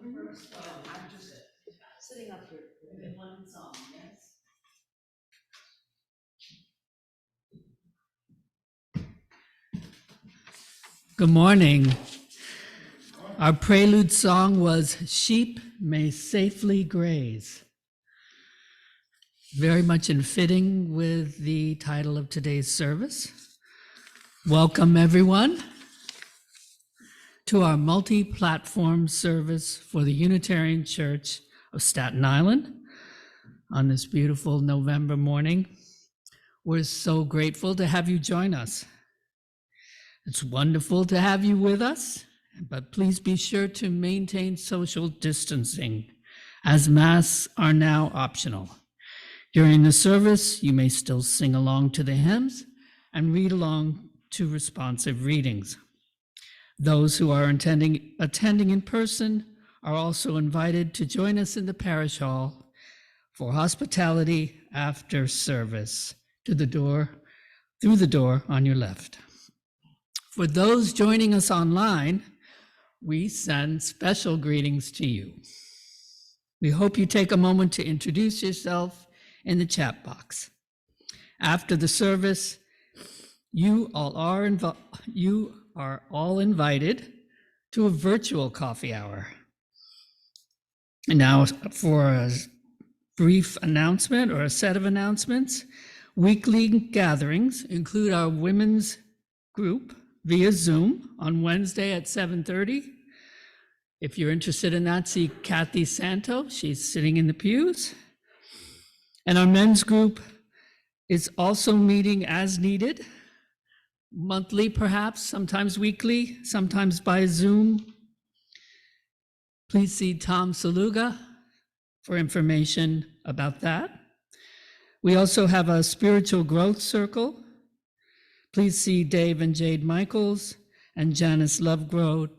I'm just sitting up here. One song, yes. Good morning. Our prelude song was Sheep May Safely Graze. Very much in fitting with the title of today's service. Welcome, everyone, to our multi-platform service for the Unitarian Church of Staten Island on this beautiful November morning. We're so grateful to have you join us. It's wonderful to have you with us, but please be sure to maintain social distancing, as masks are now optional. During the service, you may still sing along to the hymns and read along to responsive readings. Those who are attending in person are also invited to join us in the parish hall for hospitality after service through the door on your left. For those joining us online, we send special greetings to you. We hope you take a moment to introduce yourself in the chat box. After the service, you are all invited to a virtual coffee hour. And now for a brief announcement or a set of announcements. Weekly gatherings include our women's group via Zoom on Wednesday at 7:30. If you're interested in that, see Kathy Santo. She's sitting in the pews. And our men's group is also meeting as needed, monthly perhaps, sometimes weekly, sometimes by Zoom. Please see Tom Saluga for information about that. We also have a spiritual growth circle. Please see Dave and Jade Michaels and Janice Lovegrove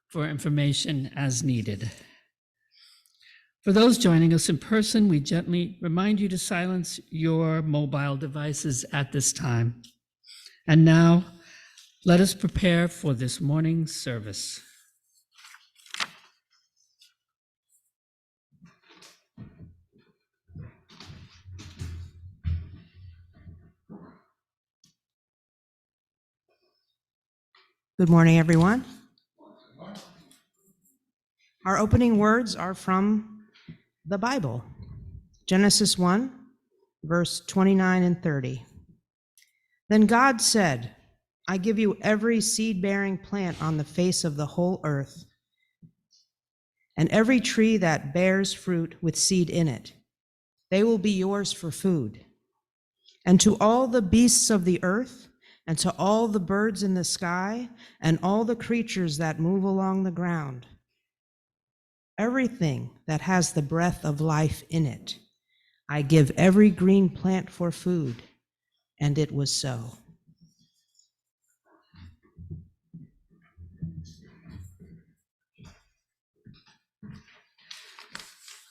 for information as needed. For those joining us in person, we gently remind you to silence your mobile devices at this time. And now, let us prepare for this morning's service. Good morning, everyone. Our opening words are from the Bible, Genesis 1, verse 29 and 30. Then God said, I give you every seed-bearing plant on the face of the whole earth, and every tree that bears fruit with seed in it. They will be yours for food. And to all the beasts of the earth, and to all the birds in the sky, and all the creatures that move along the ground, everything that has the breath of life in it, I give every green plant for food. And it was so.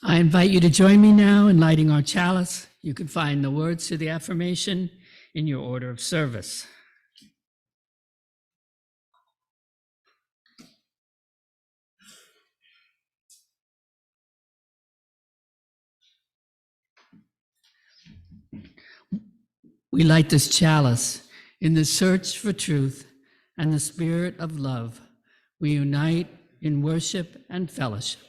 I invite you to join me now in lighting our chalice. You can find the words to the affirmation in your order of service. We light this chalice in the search for truth and the spirit of love. We unite in worship and fellowship.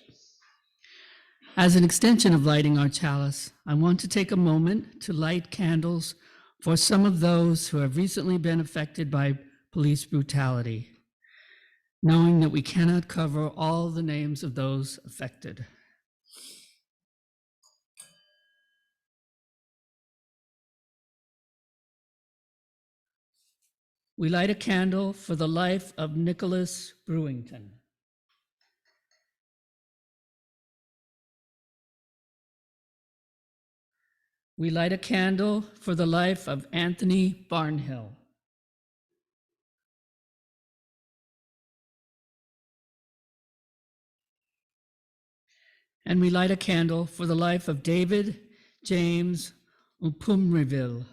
As an extension of lighting our chalice, I want to take a moment to light candles for some of those who have recently been affected by police brutality, knowing that we cannot cover all the names of those affected. We light a candle for the life of Nicholas Brewington. We light a candle for the life of Anthony Barnhill. And we light a candle for the life of David James Upumreville.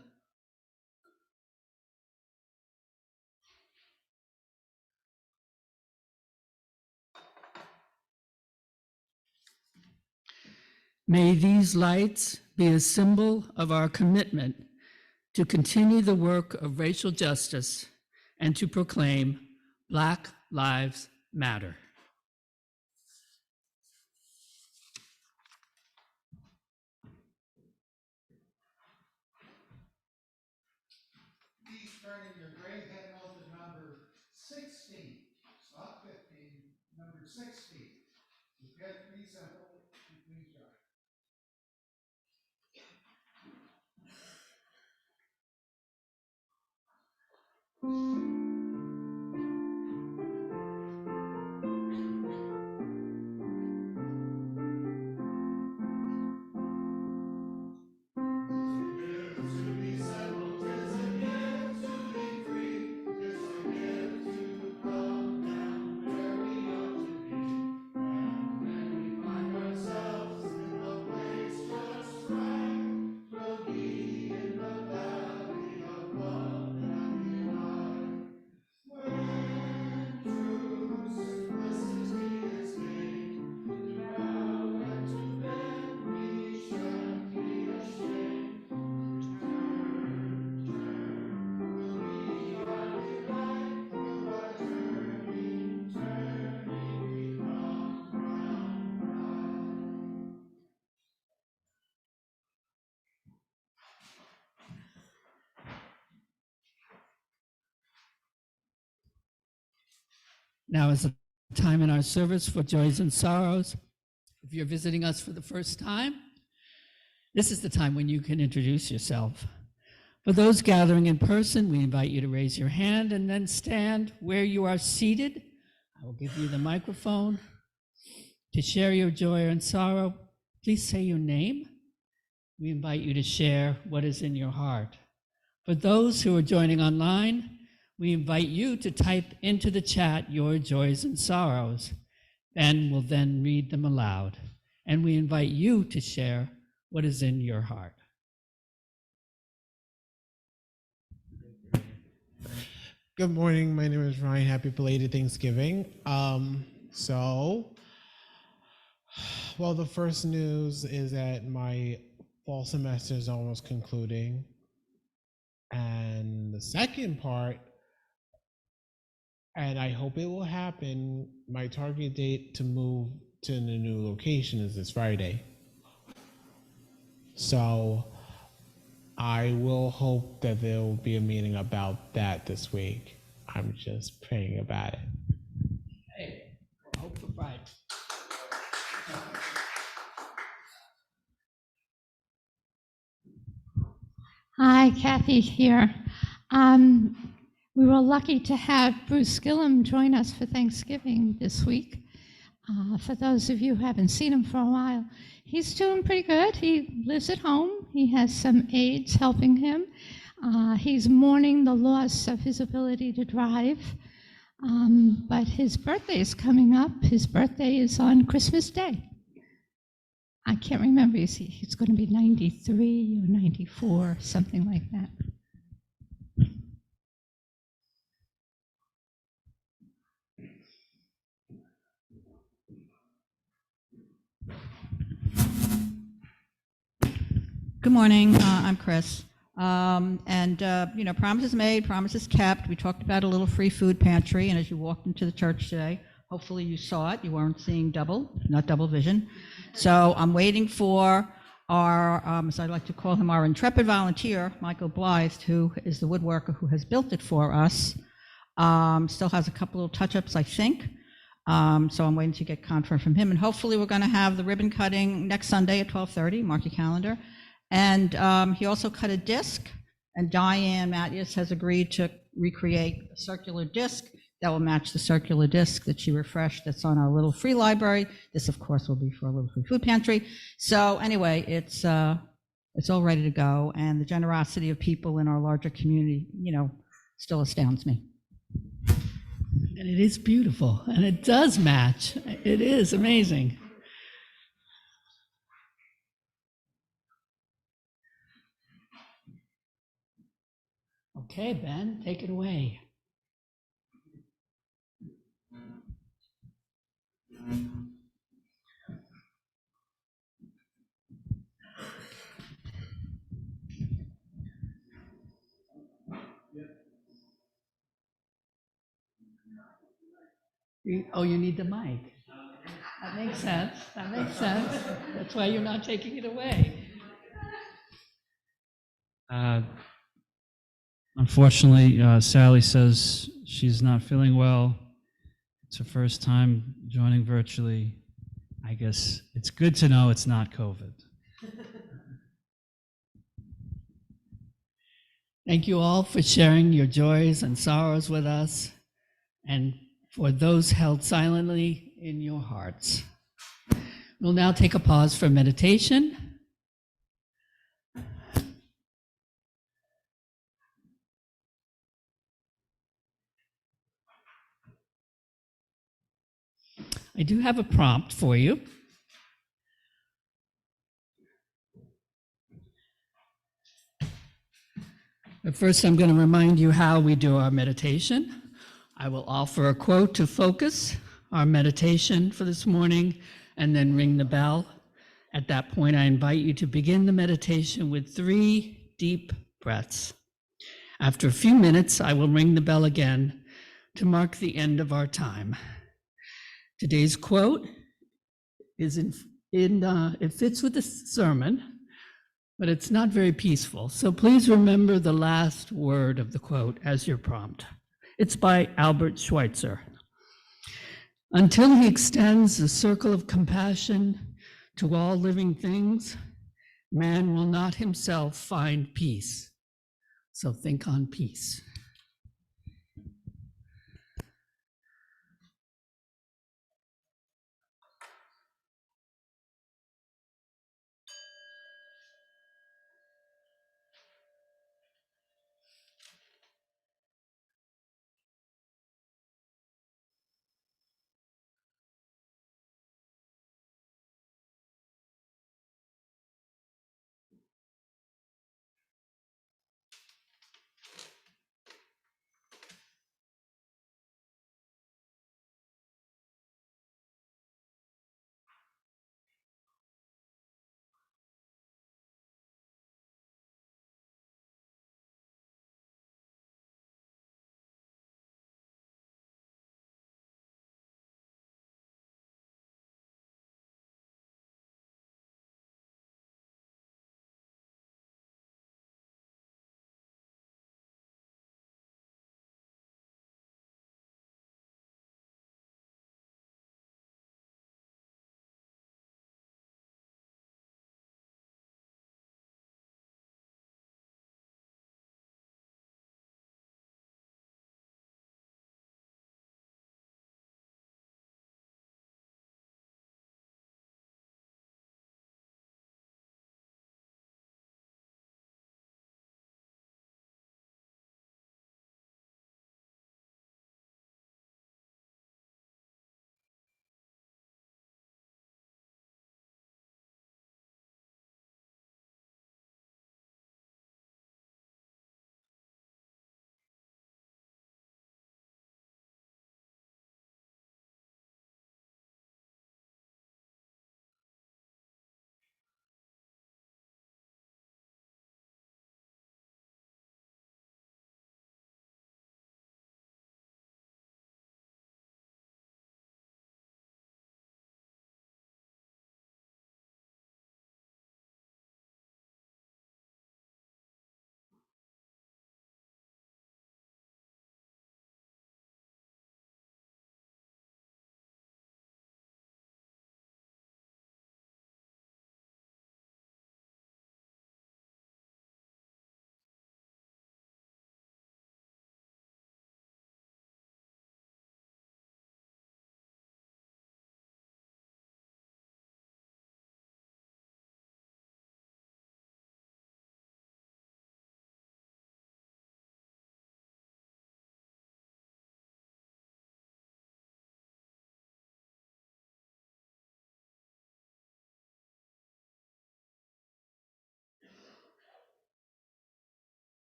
May these lights be a symbol of our commitment to continue the work of racial justice and to proclaim Black Lives Matter. Please turn in your gray hymnal to number 16, not 15, number 16. It's pretty simple. Please join. Now is the time in our service for joys and sorrows. If you're visiting us for the first time, this is the time when you can introduce yourself. For those gathering in person, we invite you to raise your hand and then stand where you are seated. I will give you the microphone. To share your joy and sorrow, please say your name. We invite you to share what is in your heart. For those who are joining online, we invite you to type into the chat your joys and sorrows. Ben will then read them aloud. And we invite you to share what is in your heart. Good morning. My name is Ryan. Happy belated Thanksgiving. Well, the first news is that my fall semester is almost concluding. And the second part, and I hope it will happen, my target date to move to the new location is this Friday. So I will hope that there will be a meeting about that this week. I'm just praying about it. Hey, hope for Friday. Hi, Kathy here. We were lucky to have Bruce Gillum join us for Thanksgiving this week. For those of you who haven't seen him for a while, he's doing pretty good. He lives at home. He has some aides helping him. He's mourning the loss of his ability to drive, but his birthday is coming up. His birthday is on Christmas Day. I can't remember, he's going to be 93 or 94, something like that. Good morning, I'm Chris. Promises made, promises kept. We talked about a little free food pantry, and as you walked into the church today, hopefully you saw it. You weren't seeing not double vision. So I'm waiting for our, as I like to call him, our intrepid volunteer, Michael Blythe, who is the woodworker who has built it for us. Still has a couple little touch-ups, I think. So I'm waiting to get confirmed from him, and hopefully we're going to have the ribbon cutting next Sunday at 12:30. Mark your calendar. And he also cut a disc, and Diane Mattias has agreed to recreate a circular disc that will match the circular disc that she refreshed that's on our little free library. This, of course, will be for a little free food pantry. So anyway, it's all ready to go, and the generosity of people in our larger community, still astounds me. And it is beautiful, and it does match. It is amazing. Okay, Ben, take it away. Oh, you need the mic. That makes sense. That makes sense. That's why you're not taking it away. Unfortunately, Sally says she's not feeling well. It's her first time joining virtually. I guess it's good to know it's not COVID. Thank you all for sharing your joys and sorrows with us, and for those held silently in your hearts. We'll now take a pause for meditation. I do have a prompt for you. But first, I'm going to remind you how we do our meditation. I will offer a quote to focus our meditation for this morning and then ring the bell. At that point, I invite you to begin the meditation with 3 deep breaths. After a few minutes, I will ring the bell again to mark the end of our time. Today's quote is it fits with the sermon, but it's not very peaceful. So please remember the last word of the quote as your prompt. It's by Albert Schweitzer. Until he extends the circle of compassion to all living things, man will not himself find peace. So think on peace.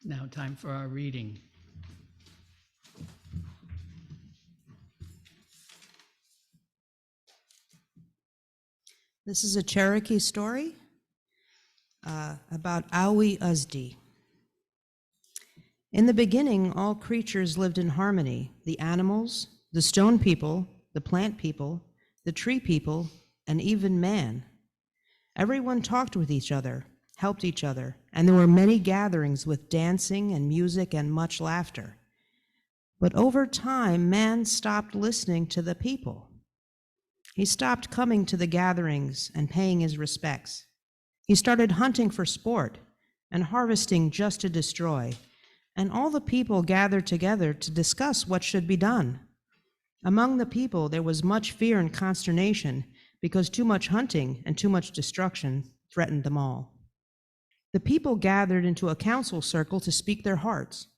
Now time for our reading. This is a Cherokee story about Awi Uzdi. In the beginning, all creatures lived in harmony: the animals, the stone people, the plant people, the tree people, and even man. Everyone talked with each other, helped each other, and there were many gatherings with dancing and music and much laughter. But over time, man stopped listening to the people. He stopped coming to the gatherings and paying his respects. He started hunting for sport and harvesting just to destroy, and all the people gathered together to discuss what should be done. Among the people, there was much fear and consternation because too much hunting and too much destruction threatened them all. The people gathered into a council circle to speak their hearts.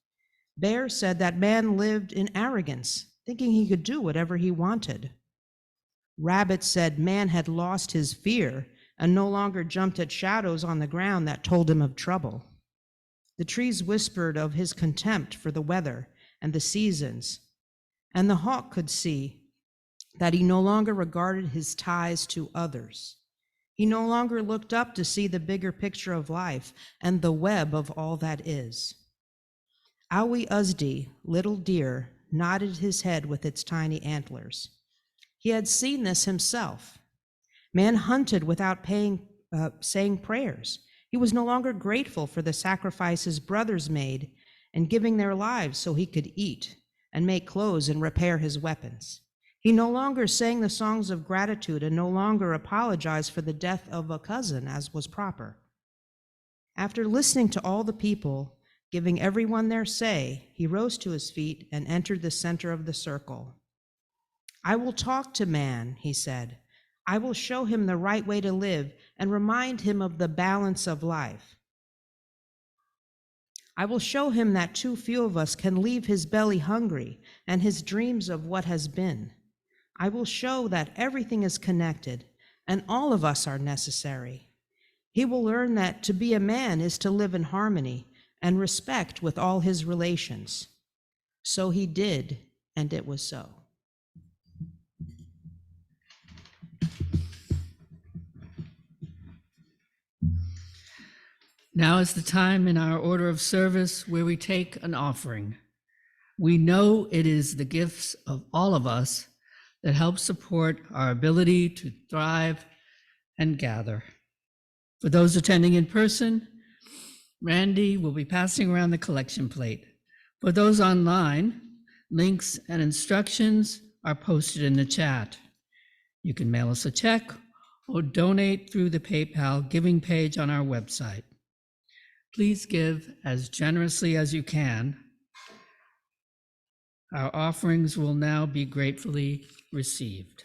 Bear said that man lived in arrogance, thinking he could do whatever he wanted. Rabbit said man had lost his fear and no longer jumped at shadows on the ground that told him of trouble. The trees whispered of his contempt for the weather and the seasons, and the hawk could see that he no longer regarded his ties to others. He no longer looked up to see the bigger picture of life and the web of all that is. Awi Uzdi, little deer, nodded his head with its tiny antlers. He had seen this himself. Man hunted without saying prayers. He was no longer grateful for the sacrifices brothers made and giving their lives so he could eat and make clothes and repair his weapons. He no longer sang the songs of gratitude and no longer apologized for the death of a cousin, as was proper. After listening to all the people, giving everyone their say, he rose to his feet and entered the center of the circle. "I will talk to man," he said. "I will show him the right way to live and remind him of the balance of life. I will show him that too few of us can leave his belly hungry and his dreams of what has been. I will show that everything is connected and all of us are necessary. He will learn that to be a man is to live in harmony and respect with all his relations." So he did, and it was so. Now is the time in our order of service where we take an offering. We know it is the gifts of all of us that help support our ability to thrive and gather. For those attending in person, Randy will be passing around the collection plate. For those online, links and instructions are posted in the chat. You can mail us a check or donate through the PayPal giving page on our website. Please give as generously as you can. Our offerings will now be gratefully received.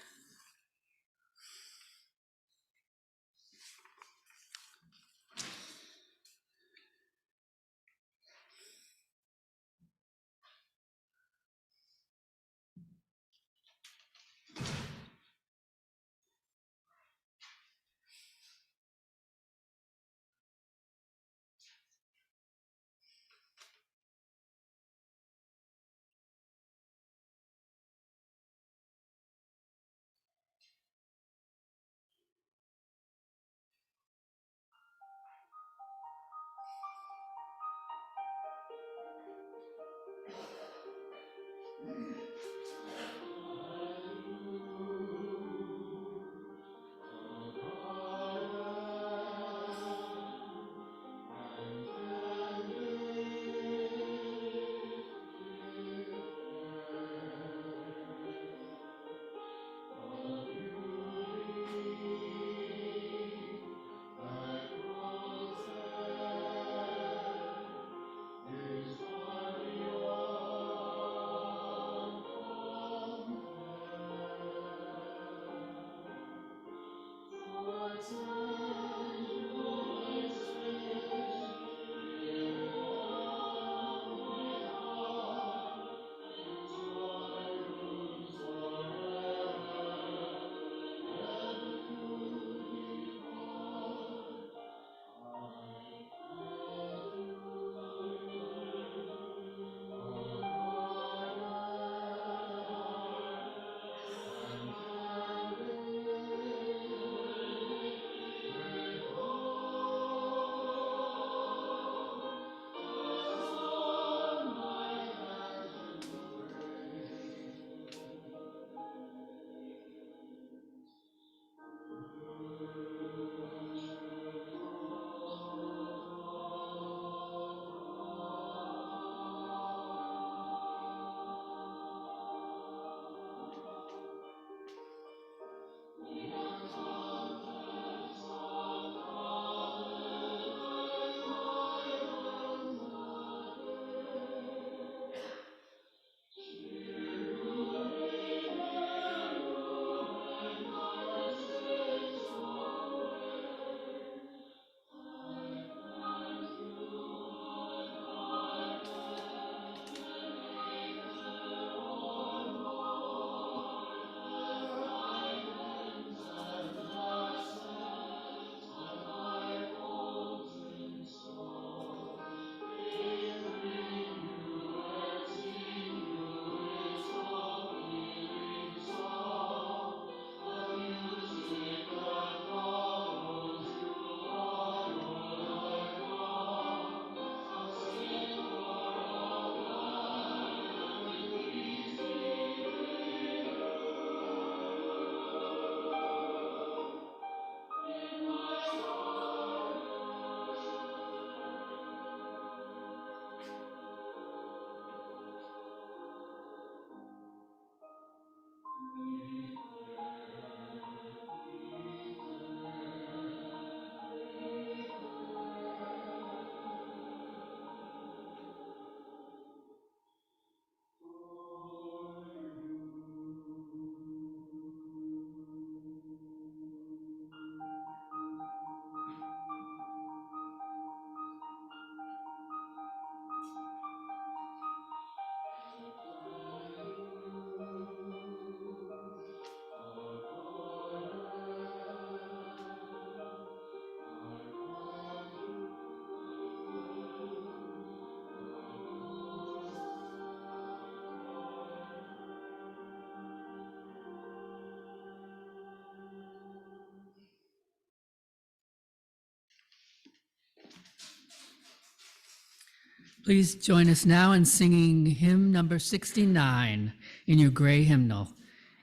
Please join us now in singing hymn number 69 in your gray hymnal.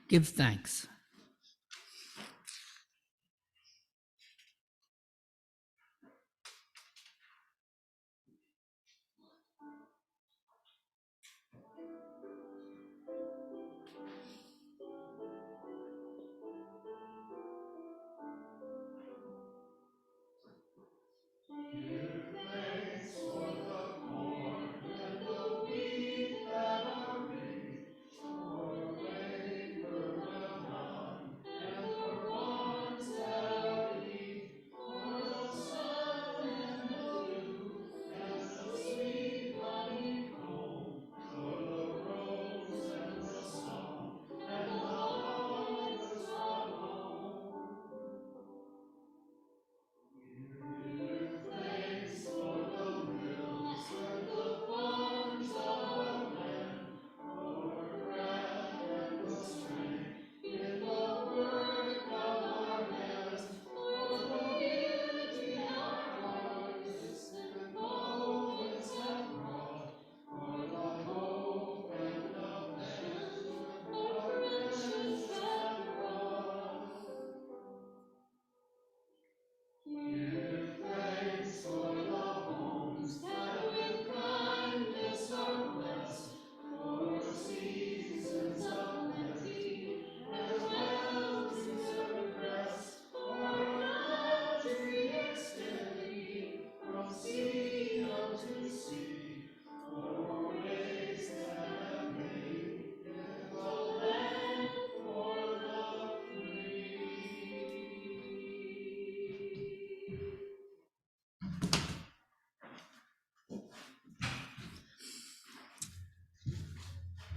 Give thanks.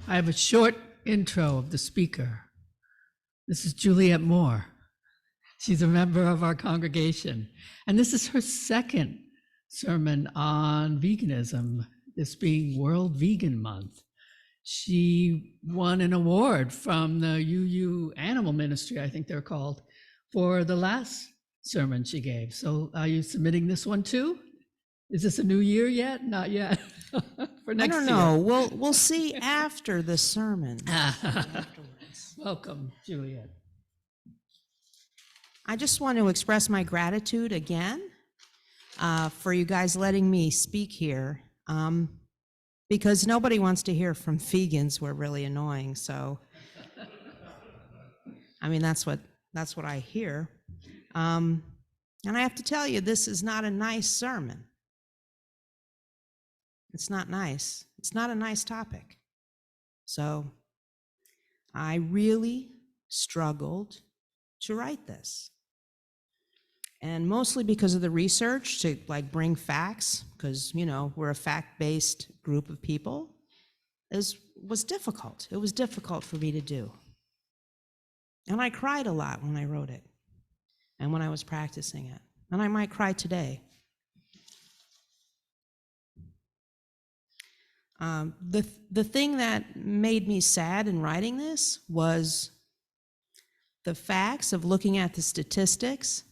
I have a short intro of the speaker. This is Juliette Moore. She's a member of our congregation, and this is her second sermon on veganism, this being World Vegan Month. She won an award from the UU Animal Ministry, I think they're called, for the last sermon she gave. So are you submitting this one too? Is this a new year yet? Not yet. For next year. I don't know. We'll see after the sermon. Afterwards. Welcome, Juliette. I just want to express my gratitude again for you guys letting me speak here, because nobody wants to hear from vegans. We're really annoying. So, I mean, that's what I hear. And I have to tell you, this is not a nice sermon. It's not nice. It's not a nice topic. So I really struggled to write this. And mostly because of the research to bring facts, because, we're a fact-based group of people, was difficult. It was difficult for me to do. And I cried a lot when I wrote it and when I was practicing it. And I might cry today. The thing that made me sad in writing this was the facts of looking at the statistics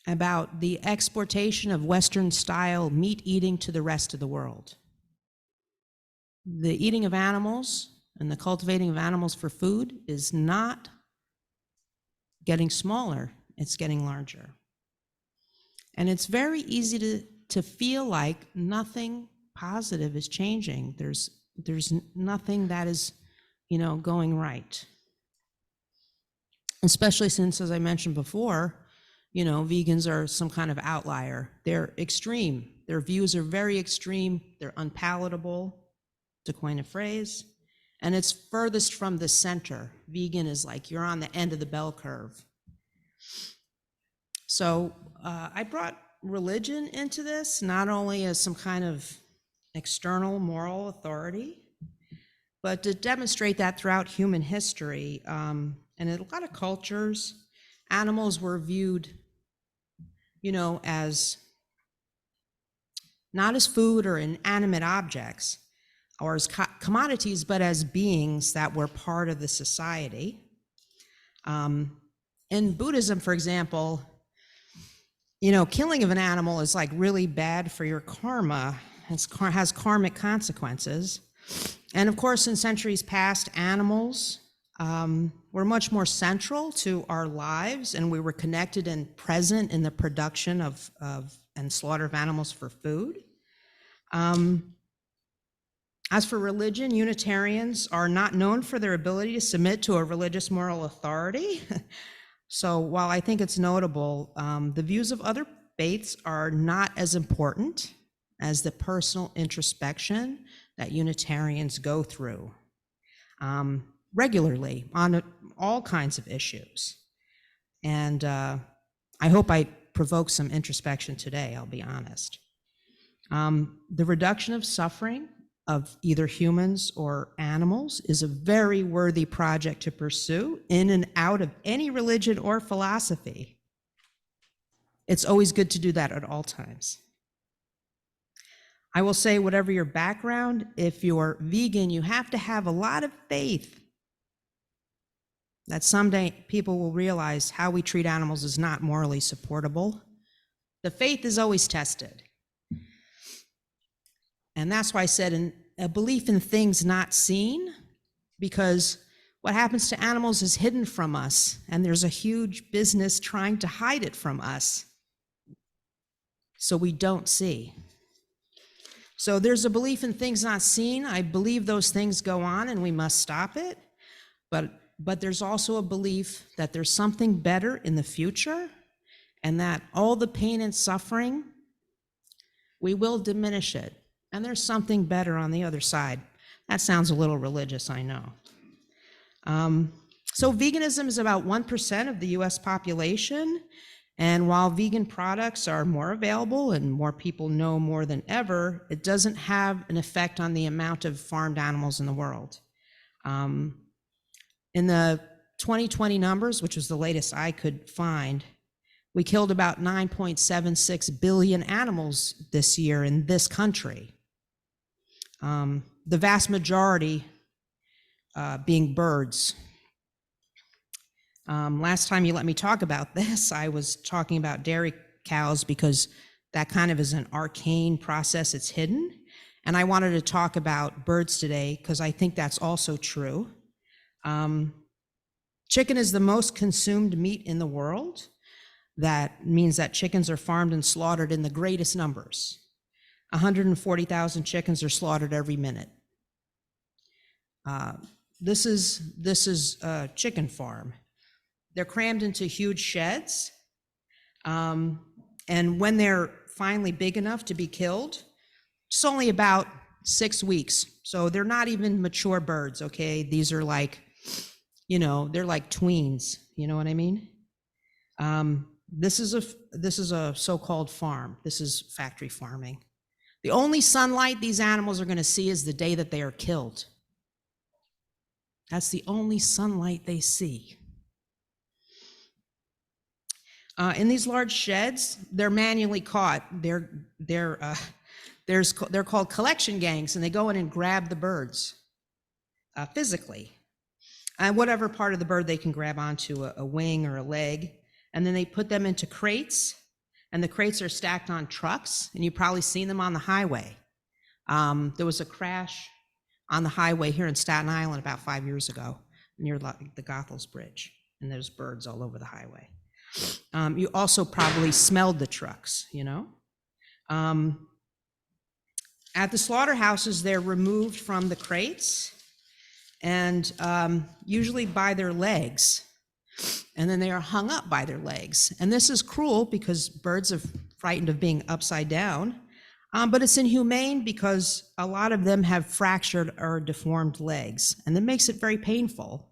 about the exportation of Western-style meat eating to the rest of the world. The eating of animals and the cultivating of animals for food is not getting smaller, it's getting larger. And it's very easy to feel like nothing positive is changing. There's nothing that is, going right. Especially since, as I mentioned before, vegans are some kind of outlier. They're extreme. Their views are very extreme. They're unpalatable, to coin a phrase. And it's furthest from the center. Vegan is like you're on the end of the bell curve. So I brought religion into this, not only as some kind of external moral authority, but to demonstrate that throughout human history. And in a lot of cultures, animals were viewed, as not as food or inanimate objects or as commodities, but as beings that were part of the society. In Buddhism, for example, You know, killing of an animal is like really bad for your karma. Has karmic consequences. And of course, in centuries past, animals were much more central to our lives, and we were connected and present in the production of and slaughter of animals for food. As for religion, Unitarians are not known for their ability to submit to a religious moral authority. So while I think it's notable, the views of other faiths are not as important as the personal introspection that Unitarians go through regularly on all kinds of issues. And I hope I provoke some introspection today, I'll be honest. The reduction of suffering of either humans or animals is a very worthy project to pursue in and out of any religion or philosophy. It's always good to do that at all times. I will say, whatever your background, if you're vegan, you have to have a lot of faith that someday people will realize how we treat animals is not morally supportable. The faith is always tested. And that's why I said in a belief in things not seen, because what happens to animals is hidden from us, and there's a huge business trying to hide it from us, so we don't see. So there's a belief in things not seen. I believe those things go on and we must stop it. But there's also a belief that there's something better in the future, and that all the pain and suffering, we will diminish it. And there's something better on the other side. That sounds a little religious, I know. So veganism is about 1% of the US population. And while vegan products are more available and more people know more than ever, it doesn't have an effect on the amount of farmed animals in the world. In the 2020 numbers, which was the latest I could find, we killed about 9.76 billion animals this year in this country. The vast majority being birds. Last time you let me talk about this, I was talking about dairy cows because that kind of is an arcane process, it's hidden. And I wanted to talk about birds today because I think that's also true. Chicken is the most consumed meat in the world. That means that chickens are farmed and slaughtered in the greatest numbers. 140,000 chickens are slaughtered every minute. This is a chicken farm. They're crammed into huge sheds. And when they're finally big enough to be killed, it's only about 6 weeks. So they're not even mature birds, okay? These are like, you know, they're like tweens, you know what I mean? This is a so-called farm. This is factory farming. The only sunlight these animals are going to see is the day that they are killed. That's the only sunlight they see. In these large sheds, they're manually caught. They're called collection gangs, and they go in and grab the birds physically. And whatever part of the bird they can grab onto, a wing or a leg, and then they put them into crates, and the crates are stacked on trucks, and you've probably seen them on the highway. There was a crash on the highway here in Staten Island about 5 years ago near the Goethals Bridge, and there's birds all over the highway. You also probably smelled the trucks, you know? At the slaughterhouses, they're removed from the crates and usually by their legs, and then they are hung up by their legs. And this is cruel because birds are frightened of being upside down, but it's inhumane because a lot of them have fractured or deformed legs, and that makes it very painful.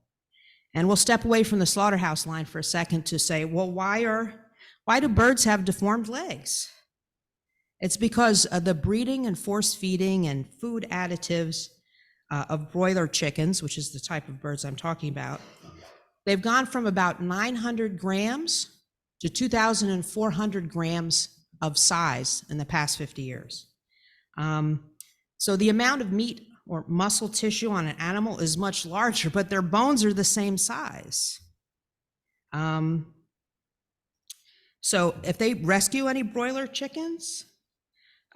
And we'll step away from the slaughterhouse line for a second to say, well, why do birds have deformed legs? It's because of the breeding and force feeding and food additives of broiler chickens, which is the type of birds I'm talking about. They've gone from about 900 grams to 2,400 grams of size in the past 50 years. So the amount of meat or muscle tissue on an animal is much larger, but their bones are the same size. So if they rescue any broiler chickens,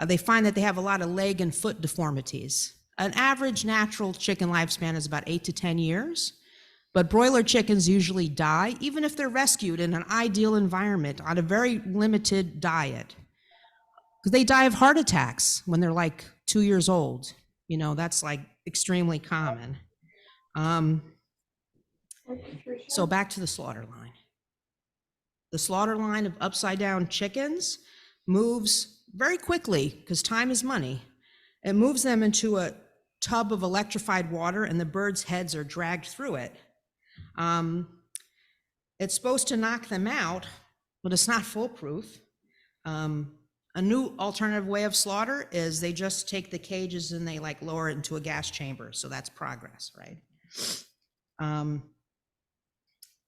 they find that they have a lot of leg and foot deformities. An average natural chicken lifespan is about 8 to 10 years, but broiler chickens usually die, even if they're rescued in an ideal environment on a very limited diet. Because they die of heart attacks when they're like 2 years old. You know, that's like extremely common. So back to the slaughter line. The slaughter line of upside down chickens moves very quickly, because time is money. It moves them into a tub of electrified water, and the birds' heads are dragged through it. It's supposed to knock them out, but it's not foolproof. A new alternative way of slaughter is they just take the cages and they like lower it into a gas chamber. So that's progress, right?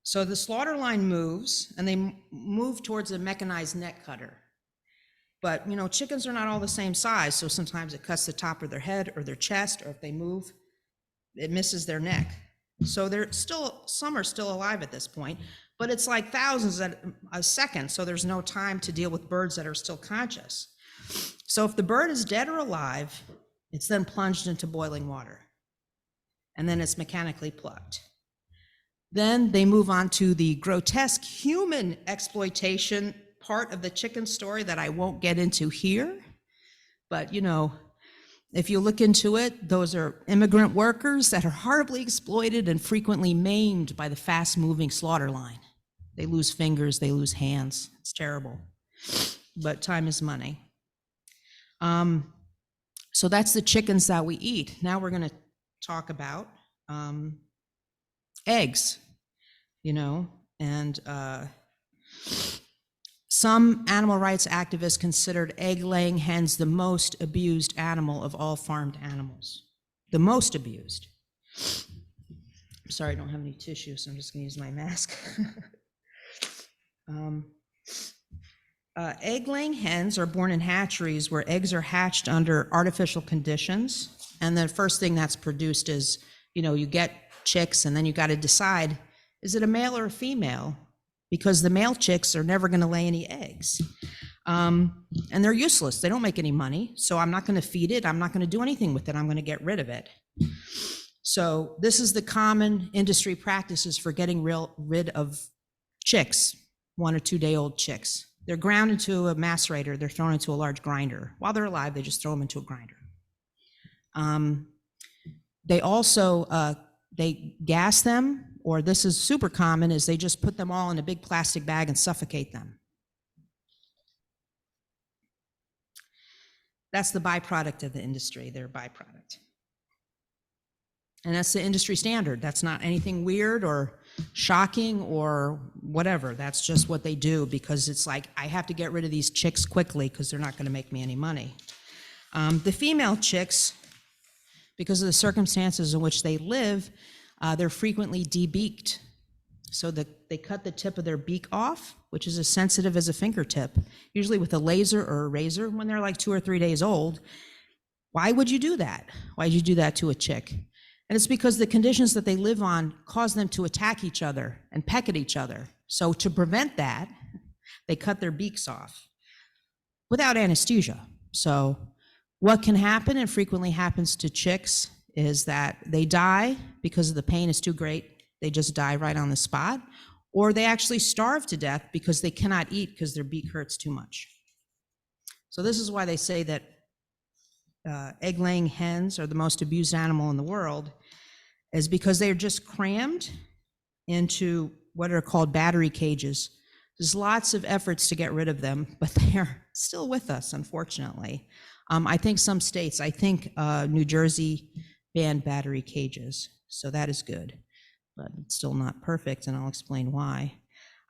So the slaughter line moves, and they move towards a mechanized net cutter. But, you know, chickens are not all the same size, so sometimes it cuts the top of their head or their chest, or if they move, it misses their neck. So some are still alive at this point, but it's like thousands a second, so there's no time to deal with birds that are still conscious. So if the bird is dead or alive, it's then plunged into boiling water, and then it's mechanically plucked. Then they move on to the grotesque human exploitation part of the chicken story that I won't get into here. But, you know, if you look into it, those are immigrant workers that are horribly exploited and frequently maimed by the fast-moving slaughter line. They lose fingers, they lose hands. It's terrible. But time is money. So that's the chickens that we eat. Now we're going to talk about eggs, you know, and some animal rights activists considered egg-laying hens the most abused animal of all farmed animals. The most abused. I'm sorry, I don't have any tissue, so I'm just going to use my mask. Egg-laying hens are born in hatcheries where eggs are hatched under artificial conditions, and the first thing that's produced is, you know, you get chicks, and then you got to decide, is it a male or a female? Because the male chicks are never going to lay any eggs. And they're useless. They don't make any money. So I'm not going to feed it. I'm not going to do anything with it. I'm going to get rid of it. So this is the common industry practices for getting rid of chicks, 1 or 2 day old chicks. They're ground into a macerator. They're thrown into a large grinder. While they're alive, they just throw them into a grinder. They also, they gas them, or this is super common, is they just put them all in a big plastic bag and suffocate them. That's the byproduct of the industry, their byproduct. And that's the industry standard. That's not anything weird or shocking or whatever. That's just what they do, because it's like, I have to get rid of these chicks quickly because they're not going to make me any money. The female chicks, because of the circumstances in which they live, they're frequently debeaked. So they cut the tip of their beak off, which is as sensitive as a fingertip, usually with a laser or a razor when they're like 2 or 3 days old. Why would you do that? Why would you do that to a chick? And it's because the conditions that they live on cause them to attack each other and peck at each other. So to prevent that, they cut their beaks off without anesthesia. So what can happen, and frequently happens to chicks, is that they die because the pain is too great. They just die right on the spot, or they actually starve to death because they cannot eat because their beak hurts too much. So this is why they say that egg-laying hens are the most abused animal in the world, is because they're just crammed into what are called battery cages. There's lots of efforts to get rid of them, but they are still with us, unfortunately. I think some states, I think New Jersey banned battery cages, so that is good, but it's still not perfect, and I'll explain why.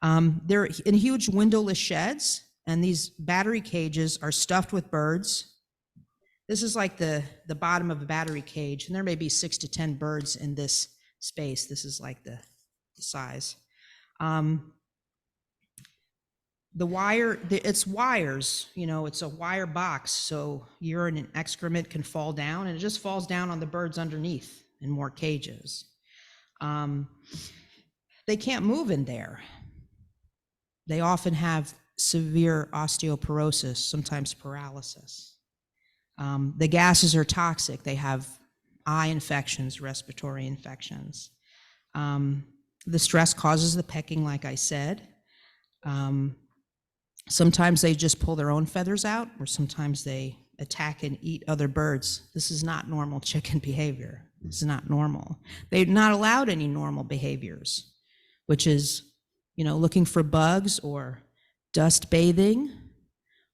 They're in huge windowless sheds, and these battery cages are stuffed with birds. This is like the bottom of a battery cage, and there may be 6 to 10 birds in this space. This is like the size. The wire, it's wires, you know, it's a wire box, so urine and excrement can fall down, and it just falls down on the birds underneath in more cages. They can't move in there. They often have severe osteoporosis, sometimes paralysis. The gases are toxic. They have eye infections, respiratory infections. The stress causes the pecking, like I said. Sometimes they just pull their own feathers out, or sometimes they attack and eat other birds. This is not normal chicken behavior. This is not normal. They're not allowed any normal behaviors, which is, looking for bugs or dust bathing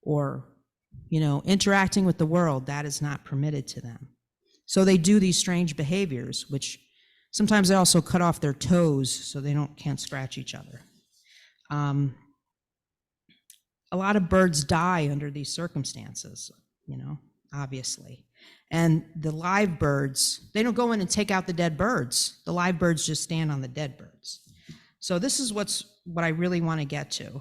or, interacting with the world. That is not permitted to them. So they do these strange behaviors, which sometimes they also cut off their toes so they can't scratch each other. A lot of birds die under these circumstances, obviously. And the live birds, they don't go in and take out the dead birds. The live birds just stand on the dead birds. So this is what I really want to get to.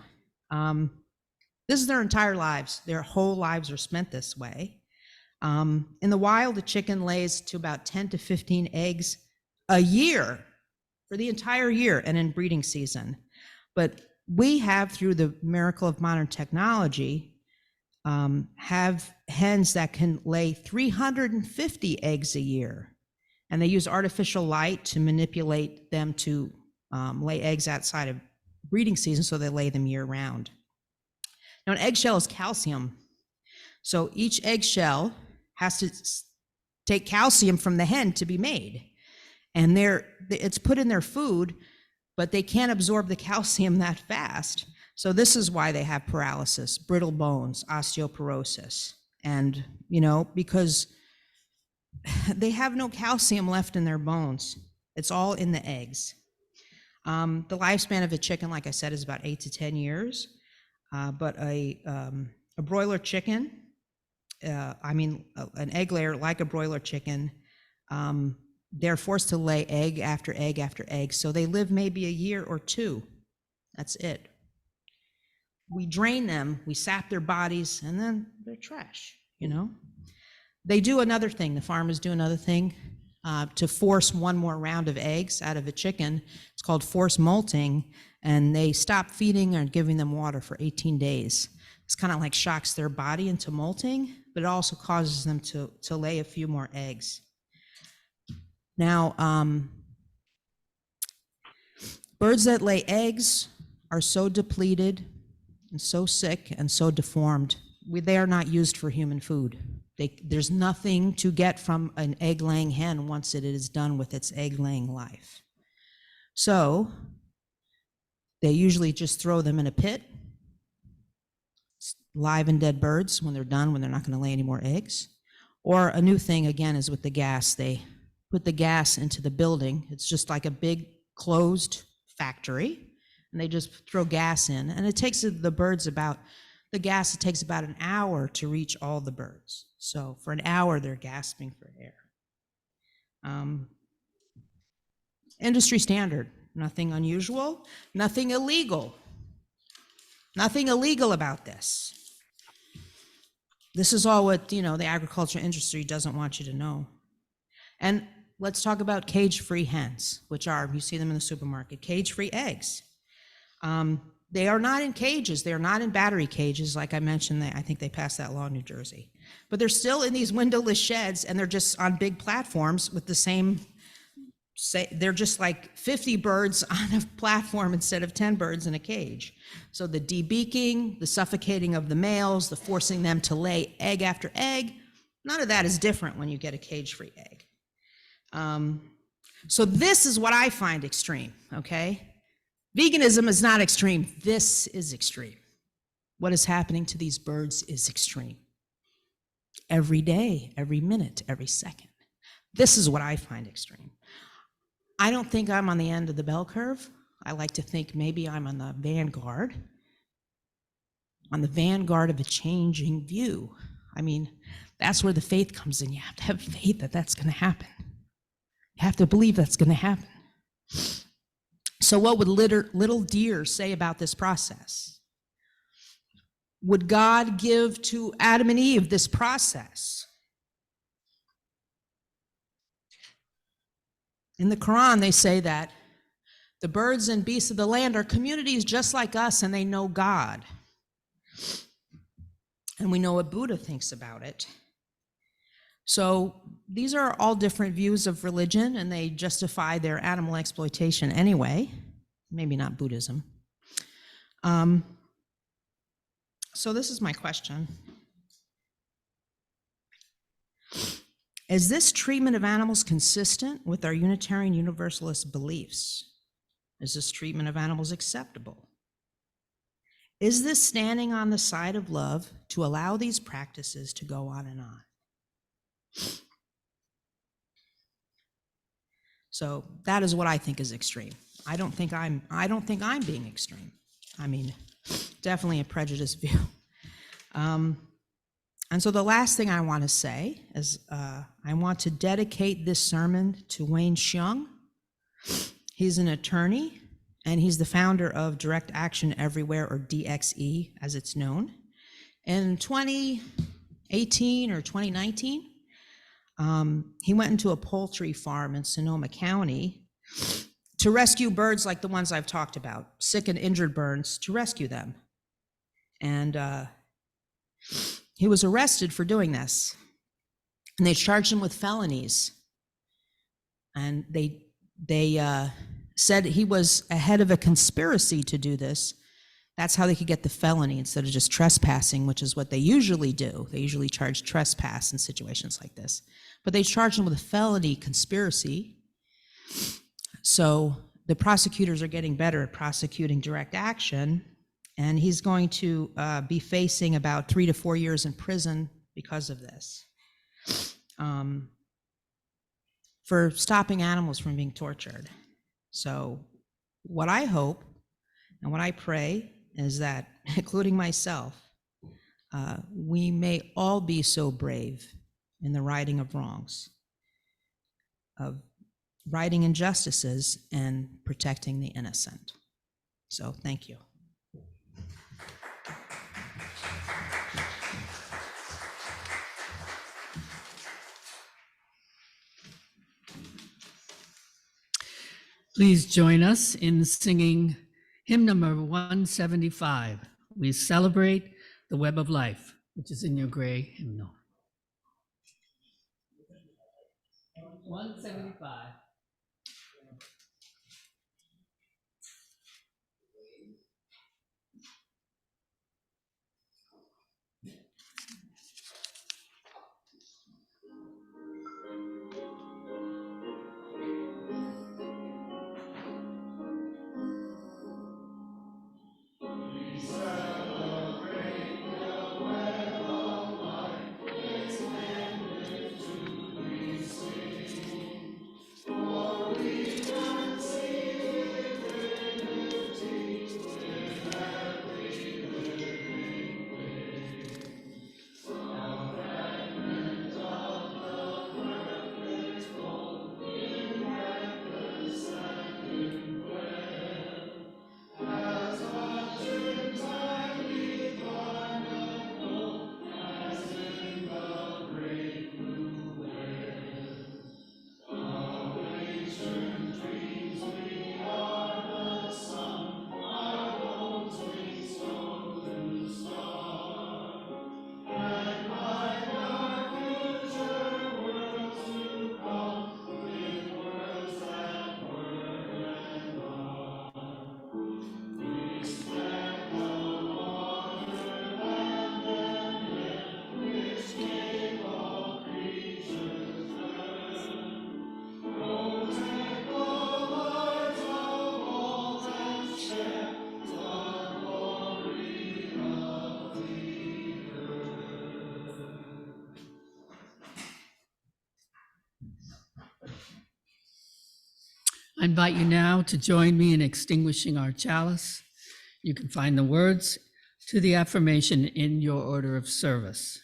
This is their entire lives. Their whole lives are spent this way. In the wild, a chicken lays to about 10 to 15 eggs a year, for the entire year, and in breeding season. But we have, through the miracle of modern technology, have hens that can lay 350 eggs a year. And they use artificial light to manipulate them to lay eggs outside of breeding season, so they lay them year round. Now, an eggshell is calcium. So each eggshell has to take calcium from the hen to be made. And it's put in their food, but they can't absorb the calcium that fast. So this is why they have paralysis, brittle bones, osteoporosis. And, because they have no calcium left in their bones. It's all in the eggs. The lifespan of a chicken, like I said, is about 8 to 10 years. But a broiler chicken, an egg layer like a broiler chicken, they're forced to lay egg after egg after egg. So they live maybe a year or two. That's it. We drain them, we sap their bodies, and then they're trash, They do another thing, the farmers do another thing to force one more round of eggs out of a chicken. It's called forced molting, and they stop feeding or giving them water for 18 days. It's kind of like shocks their body into molting, but it also causes them to lay a few more eggs. Now, birds that lay eggs are so depleted and so sick and so deformed, they are not used for human food. There's nothing to get from an egg-laying hen once it is done with its egg-laying life. So they usually just throw them in a pit, live and dead birds, when they're done, when they're not going to lay any more eggs. Or a new thing, again, is with the gas. They put the gas into the building. It's just like a big closed factory, and they just throw gas in. And it takes the birds about an hour to reach all the birds. So for an hour, they're gasping for air. Industry standard, nothing unusual, nothing illegal. Nothing illegal about this. This is all what, the agriculture industry doesn't want you to know. And let's talk about cage-free hens, which are, you see them in the supermarket, cage-free eggs. They are not in cages. They are not in battery cages. Like I mentioned, I think they passed that law in New Jersey. But they're still in these windowless sheds, and they're just on big platforms with the same, they're just like 50 birds on a platform instead of 10 birds in a cage. So the debeaking, the suffocating of the males, the forcing them to lay egg after egg, none of that is different when you get a cage-free egg. So this is what I find extreme, okay? Veganism is not extreme. This is extreme. What is happening to these birds is extreme. Every day, every minute, every second. This is what I find extreme. I don't think I'm on the end of the bell curve. I like to think maybe I'm on the vanguard of a changing view. I mean, that's where the faith comes in. You have to have faith that that's going to happen. You have to believe that's going to happen. So what would little deer say about this process? Would God give to Adam and Eve this process? In the Quran, they say that the birds and beasts of the land are communities just like us, and they know God. And we know what Buddha thinks about it. So these are all different views of religion, and they justify their animal exploitation anyway. Maybe not Buddhism. So this is my question. Is this treatment of animals consistent with our Unitarian Universalist beliefs? Is this treatment of animals acceptable? Is this standing on the side of love to allow these practices to go on and on? So that is what I think is extreme. I don't think I'm being extreme. I mean, definitely a prejudiced view. And so the last thing I want to say is I want to dedicate this sermon to Wayne Xiong. He's an attorney, and he's the founder of Direct Action Everywhere, or DXE as it's known. In 2018 or 2019, he went into a poultry farm in Sonoma County to rescue birds like the ones I've talked about, sick and injured birds, to rescue them. And he was arrested for doing this. And they charged him with felonies. And they said he was ahead of a conspiracy to do this. That's how they could get the felony instead of just trespassing, which is what they usually do. They usually charge trespass in situations like this. But they charged him with a felony conspiracy. So the prosecutors are getting better at prosecuting direct action, and he's going to be facing about 3 to 4 years in prison because of this, for stopping animals from being tortured. So what I hope and what I pray is that, including myself, we may all be so brave in the righting of wrongs, of righting injustices and protecting the innocent. So thank you. Please join us in singing hymn number 175. We celebrate the web of life, which is in your gray hymnal. 175. I invite you now to join me in extinguishing our chalice. You can find the words to the affirmation in your order of service.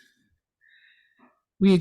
We